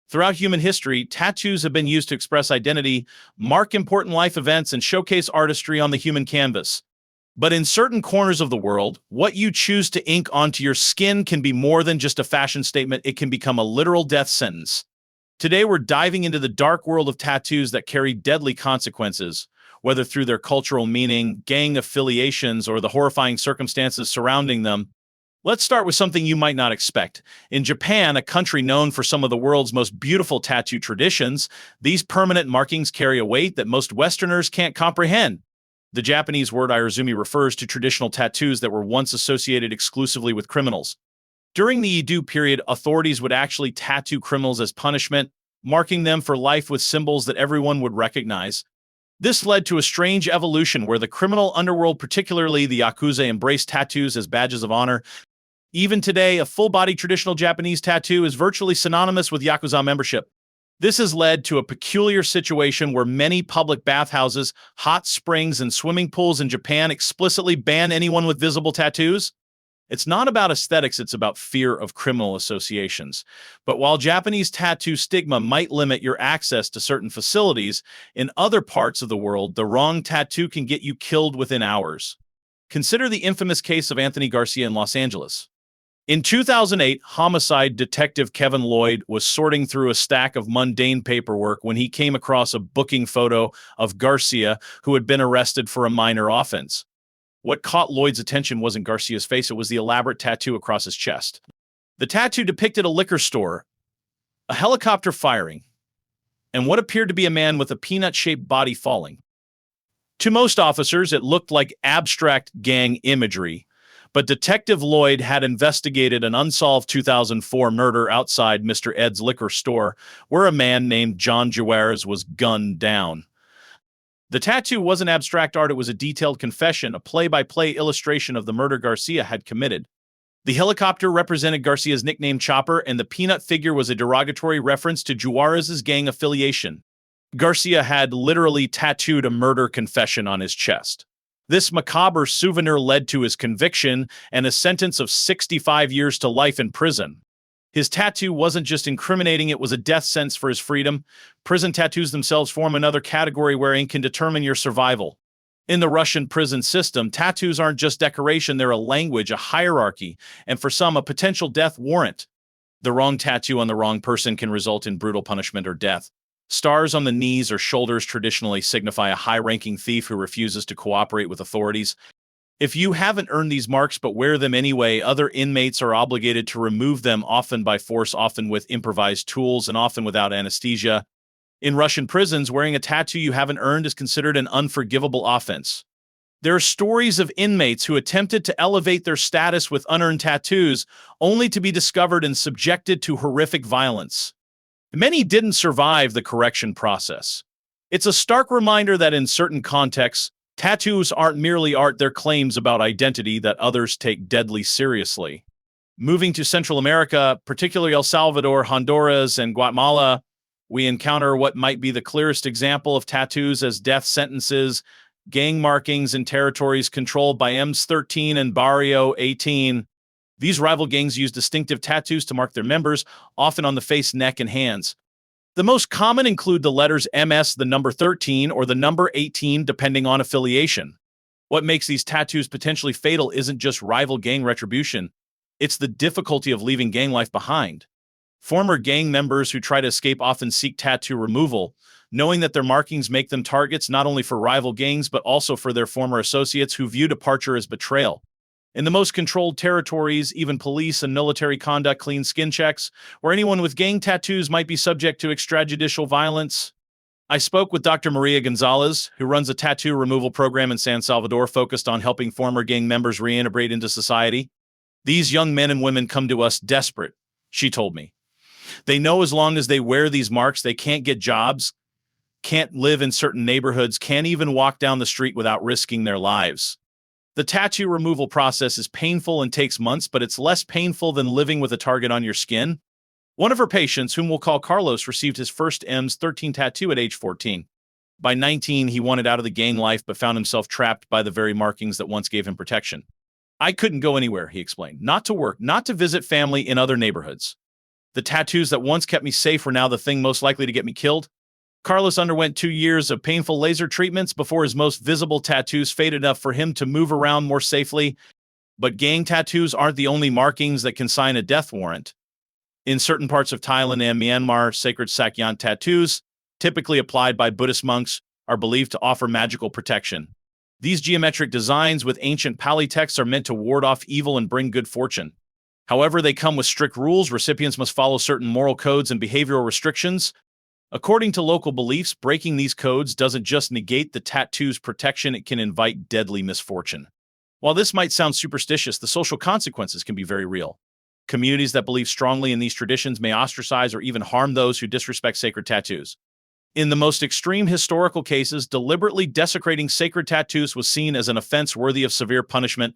Throughout human history, tattoos have been used to express identity, mark important life events, and showcase artistry on the human canvas. But in certain corners of the world, what you choose to ink onto your skin can be more than just a fashion statement. It can become a literal death sentence. Today, we're diving into the dark world of tattoos that carry deadly consequences, whether through their cultural meaning, gang affiliations, or the horrifying circumstances surrounding them. Let's start with something you might not expect. In Japan, a country known for some of the world's most beautiful tattoo traditions, these permanent markings carry a weight that most Westerners can't comprehend. The Japanese word irezumi refers to traditional tattoos that were once associated exclusively with criminals. During the Edo period, authorities would actually tattoo criminals as punishment, marking them for life with symbols that everyone would recognize. This led to a strange evolution where the criminal underworld, particularly the Yakuza, embraced tattoos as badges of honor. Even today, a full-body traditional Japanese tattoo is virtually synonymous with Yakuza membership. This has led to a peculiar situation where many public bathhouses, hot springs, and swimming pools in Japan explicitly ban anyone with visible tattoos. It's not about aesthetics, it's about fear of criminal associations. But while Japanese tattoo stigma might limit your access to certain facilities, in other parts of the world, the wrong tattoo can get you killed within hours. Consider the infamous case of Anthony Garcia in Los Angeles. In 2008, homicide detective Kevin Lloyd was sorting through a stack of mundane paperwork when he came across a booking photo of Garcia, who had been arrested for a minor offense. What caught Lloyd's attention wasn't Garcia's face, it was the elaborate tattoo across his chest. The tattoo depicted a liquor store, a helicopter firing, and what appeared to be a man with a peanut-shaped body falling. To most officers, it looked like abstract gang imagery, but Detective Lloyd had investigated an unsolved 2004 murder outside Mr. Ed's liquor store, where a man named John Juarez was gunned down. The tattoo wasn't abstract art, it was a detailed confession, a play-by-play illustration of the murder Garcia had committed. The helicopter represented Garcia's nickname Chopper, and the peanut figure was a derogatory reference to Juarez's gang affiliation. Garcia had literally tattooed a murder confession on his chest. This macabre souvenir led to his conviction and a sentence of 65 years to life in prison. His tattoo wasn't just incriminating, it was a death sentence for his freedom. Prison tattoos themselves form another category where ink can determine your survival. In the Russian prison system, tattoos aren't just decoration, they're a language, a hierarchy, and for some, a potential death warrant. The wrong tattoo on the wrong person can result in brutal punishment or death. Stars on the knees or shoulders traditionally signify a high-ranking thief who refuses to cooperate with authorities. If you haven't earned these marks but wear them anyway, other inmates are obligated to remove them, often by force, often with improvised tools, and often without anesthesia. In Russian prisons, wearing a tattoo you haven't earned is considered an unforgivable offense. There are stories of inmates who attempted to elevate their status with unearned tattoos, only to be discovered and subjected to horrific violence. Many didn't survive the correction process. It's a stark reminder that in certain contexts, tattoos aren't merely art, they're claims about identity that others take deadly seriously. Moving to Central America, particularly El Salvador, Honduras, and Guatemala, we encounter what might be the clearest example of tattoos as death sentences, gang markings in territories controlled by MS-13 and Barrio 18. These rival gangs use distinctive tattoos to mark their members, often on the face, neck, and hands. The most common include the letters MS, the number 13, or the number 18, depending on affiliation. What makes these tattoos potentially fatal isn't just rival gang retribution, it's the difficulty of leaving gang life behind. Former gang members who try to escape often seek tattoo removal, knowing that their markings make them targets not only for rival gangs but also for their former associates who view departure as betrayal. In the most controlled territories, even police and military conduct clean skin checks, where anyone with gang tattoos might be subject to extrajudicial violence. I spoke with Dr. Maria Gonzalez, who runs a tattoo removal program in San Salvador focused on helping former gang members reintegrate into society. These young men and women come to us desperate, she told me. They know as long as they wear these marks, they can't get jobs, can't live in certain neighborhoods, can't even walk down the street without risking their lives. The tattoo removal process is painful and takes months, but it's less painful than living with a target on your skin. One of her patients, whom we'll call Carlos, received his first MS-13 tattoo at age 14. By 19, he wanted out of the gang life but found himself trapped by the very markings that once gave him protection. I couldn't go anywhere, he explained. Not to work, not to visit family in other neighborhoods. The tattoos that once kept me safe were now the thing most likely to get me killed. Carlos underwent 2 years of painful laser treatments before his most visible tattoos faded enough for him to move around more safely. But gang tattoos aren't the only markings that can sign a death warrant. In certain parts of Thailand and Myanmar, sacred Sakyan tattoos, typically applied by Buddhist monks, are believed to offer magical protection. These geometric designs with ancient Pali texts are meant to ward off evil and bring good fortune. However, they come with strict rules. Recipients must follow certain moral codes and behavioral restrictions. According to local beliefs, breaking these codes doesn't just negate the tattoo's protection, it can invite deadly misfortune. While this might sound superstitious, the social consequences can be very real. Communities that believe strongly in these traditions may ostracize or even harm those who disrespect sacred tattoos. In the most extreme historical cases, deliberately desecrating sacred tattoos was seen as an offense worthy of severe punishment.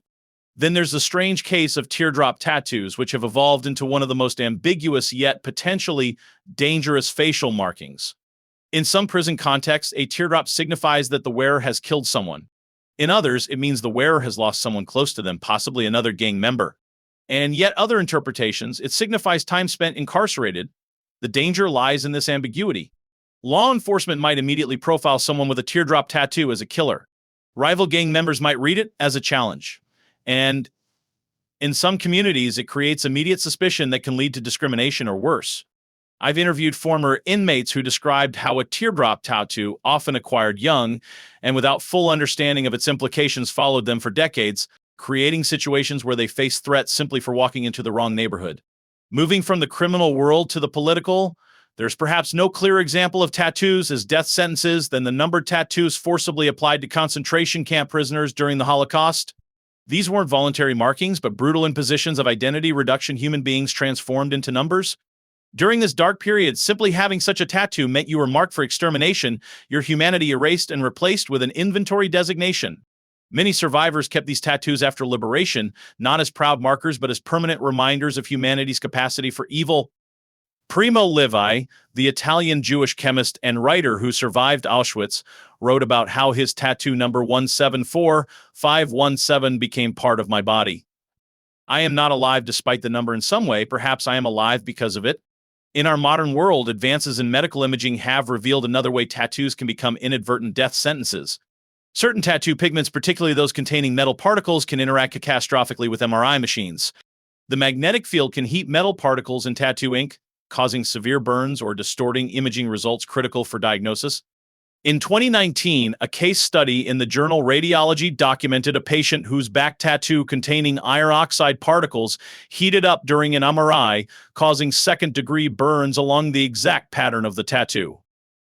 Then there's the strange case of teardrop tattoos, which have evolved into one of the most ambiguous yet potentially dangerous facial markings. In some prison contexts, a teardrop signifies that the wearer has killed someone. In others, it means the wearer has lost someone close to them, possibly another gang member. And yet other interpretations, it signifies time spent incarcerated. The danger lies in this ambiguity. Law enforcement might immediately profile someone with a teardrop tattoo as a killer. Rival gang members might read it as a challenge. And in some communities, it creates immediate suspicion that can lead to discrimination or worse. I've interviewed former inmates who described how a teardrop tattoo, often acquired young and without full understanding of its implications, followed them for decades, creating situations where they face threats simply for walking into the wrong neighborhood. Moving from the criminal world to the political, there's perhaps no clearer example of tattoos as death sentences than the numbered tattoos forcibly applied to concentration camp prisoners during the Holocaust. These weren't voluntary markings, but brutal impositions of identity reduction, human beings transformed into numbers. During this dark period, simply having such a tattoo meant you were marked for extermination, your humanity erased and replaced with an inventory designation. Many survivors kept these tattoos after liberation, not as proud markers, but as permanent reminders of humanity's capacity for evil. Primo Levi, the Italian Jewish chemist and writer who survived Auschwitz, wrote about how his tattoo number 174517 became part of my body. I am not alive despite the number in some way, perhaps I am alive because of it. In our modern world, advances in medical imaging have revealed another way tattoos can become inadvertent death sentences. Certain tattoo pigments, particularly those containing metal particles, can interact catastrophically with MRI machines. The magnetic field can heat metal particles in tattoo ink, causing severe burns or distorting imaging results critical for diagnosis. In 2019, a case study in the journal Radiology documented a patient whose back tattoo containing iron oxide particles heated up during an MRI, causing second-degree burns along the exact pattern of the tattoo.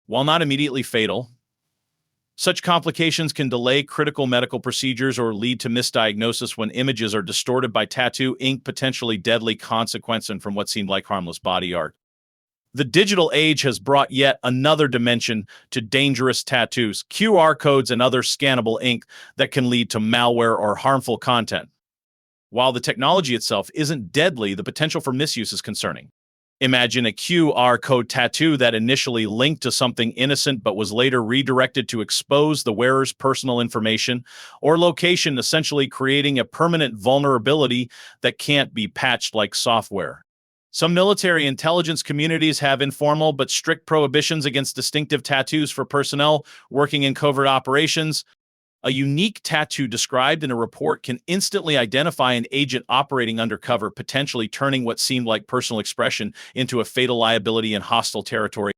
While not immediately fatal, such complications can delay critical medical procedures or lead to misdiagnosis when images are distorted by tattoo ink, potentially deadly consequences from what seemed like harmless body art. The digital age has brought yet another dimension to dangerous tattoos, QR codes, and other scannable ink that can lead to malware or harmful content. While the technology itself isn't deadly, the potential for misuse is concerning. Imagine a QR code tattoo that initially linked to something innocent but was later redirected to expose the wearer's personal information or location, essentially creating a permanent vulnerability that can't be patched like software. Some military intelligence communities have informal but strict prohibitions against distinctive tattoos for personnel working in covert operations. A unique tattoo described in a report can instantly identify an agent operating undercover, potentially turning what seemed like personal expression into a fatal liability in hostile territory.